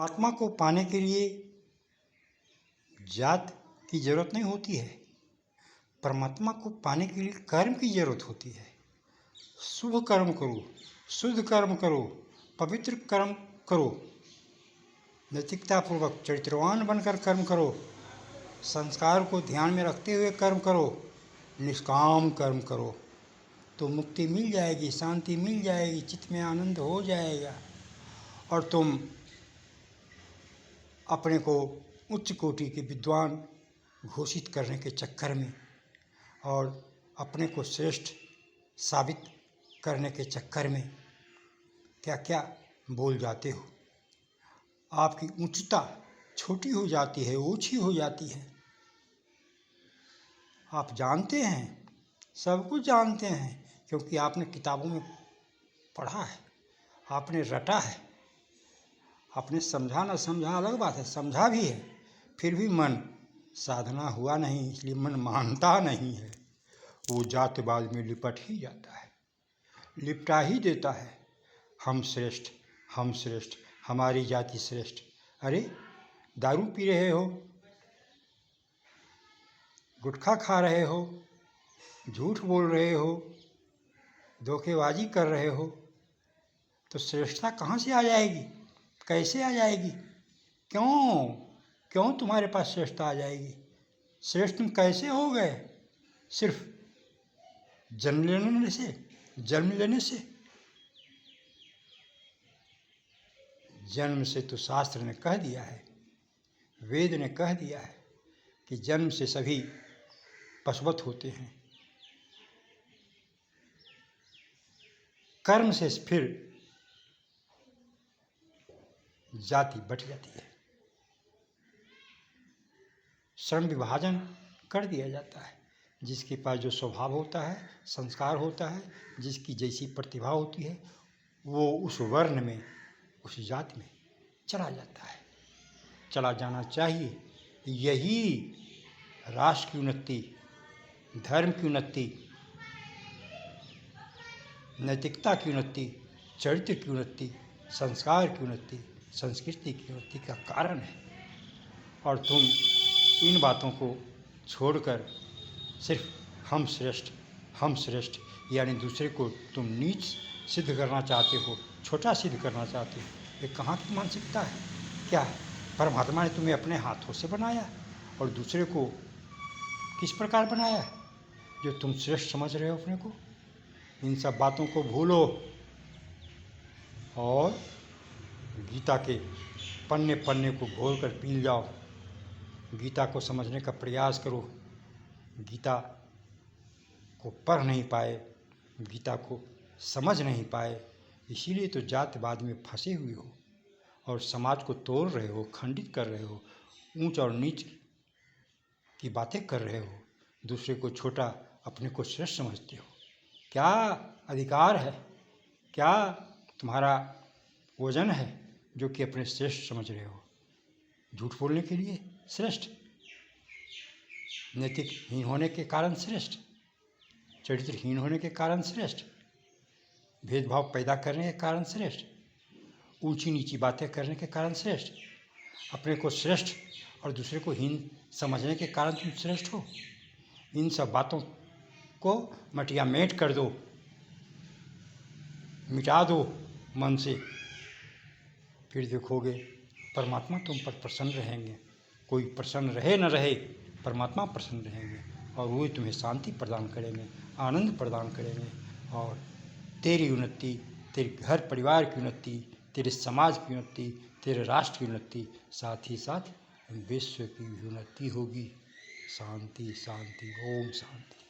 परमात्मा को पाने के लिए जात की जरूरत नहीं होती है। परमात्मा को पाने के लिए कर्म की जरूरत होती है। शुभ कर्म करो, शुद्ध कर्म करो, पवित्र कर्म करो, नैतिकतापूर्वक चरित्रवान बनकर कर्म करो, संस्कार को ध्यान में रखते हुए कर्म करो, निष्काम कर्म करो तो मुक्ति मिल जाएगी, शांति मिल जाएगी, चित्त में आनंद हो जाएगा और तुम अपने को उच्च कोटि के विद्वान घोषित करने के चक्कर में और अपने को श्रेष्ठ साबित करने के चक्कर में क्या क्या बोल जाते हो। आपकी उच्चता छोटी हो जाती है, ऊंची हो जाती है। आप जानते हैं, सब कुछ जानते हैं, क्योंकि आपने किताबों में पढ़ा है, आपने रटा है। आपने समझा ना समझा अलग बात है, समझा भी है, फिर भी मन साधना हुआ नहीं, इसलिए मन मानता नहीं है। वो जातवाद में लिपट ही जाता है, लिपटा ही देता है। हम श्रेष्ठ, हम श्रेष्ठ, हमारी जाति श्रेष्ठ। अरे दारू पी रहे हो, गुटखा खा रहे हो, झूठ बोल रहे हो, धोखेबाजी कर रहे हो, तो श्रेष्ठता कहाँ से आ जाएगी? कैसे आ जाएगी? क्यों क्यों तुम्हारे पास श्रेष्ठता आ जाएगी? श्रेष्ठ तुम कैसे हो गए? सिर्फ जन्म लेने से, जन्म लेने से? जन्म से तो शास्त्र ने कह दिया है, वेद ने कह दिया है कि जन्म से सभी पशुवत होते हैं, कर्म से फिर जाति बट जाती है, श्रम विभाजन कर दिया जाता है। जिसके पास जो स्वभाव होता है, संस्कार होता है, जिसकी जैसी प्रतिभा होती है, वो उस वर्ण में, उस जाति में चला जाता है, चला जाना चाहिए। यही राष्ट्र की उन्नति, धर्म की उन्नति, नैतिकता की उन्नति, चरित्र की उन्नति, संस्कार की उन्नति, संस्कृति की उन्नति का कारण है। और तुम इन बातों को छोड़कर सिर्फ हम श्रेष्ठ, हम श्रेष्ठ, यानी दूसरे को तुम नीच सिद्ध करना चाहते हो, छोटा सिद्ध करना चाहते हो। ये कहाँ की मानसिकता है? क्या परमात्मा ने तुम्हें अपने हाथों से बनाया और दूसरे को किस प्रकार बनाया जो तुम श्रेष्ठ समझ रहे हो अपने को? इन सब बातों को भूलो और गीता के पन्ने पन्ने को घोल कर पी जाओ। गीता को समझने का प्रयास करो। गीता को पढ़ नहीं पाए, गीता को समझ नहीं पाए, इसीलिए तो जातिवाद में फंसे हुए हो और समाज को तोड़ रहे हो, खंडित कर रहे हो, ऊंच और नीच की बातें कर रहे हो, दूसरे को छोटा, अपने को श्रेष्ठ समझते हो। क्या अधिकार है, क्या तुम्हारा वजन है जो कि अपने श्रेष्ठ समझ रहे हो? झूठ बोलने के लिए श्रेष्ठ, नैतिकहीन होने के कारण श्रेष्ठ, चरित्रहीन होने के कारण श्रेष्ठ, भेदभाव पैदा करने के कारण श्रेष्ठ, ऊंची नीची बातें करने के कारण श्रेष्ठ, अपने को श्रेष्ठ और दूसरे को हीन समझने के कारण तुम श्रेष्ठ हो। इन सब बातों को मटिया मेट कर दो, मिटा दो मन से, फिर देखोगे परमात्मा तुम पर प्रसन्न रहेंगे। कोई प्रसन्न रहे न रहे, परमात्मा प्रसन्न रहेंगे और वो तुम्हें शांति प्रदान करेंगे, आनंद प्रदान करेंगे और तेरी उन्नति, तेरे घर परिवार की उन्नति, तेरे समाज की उन्नति, तेरे राष्ट्र की उन्नति, साथ ही साथ विश्व की भी उन्नति होगी। शांति शांति, ओम शांति।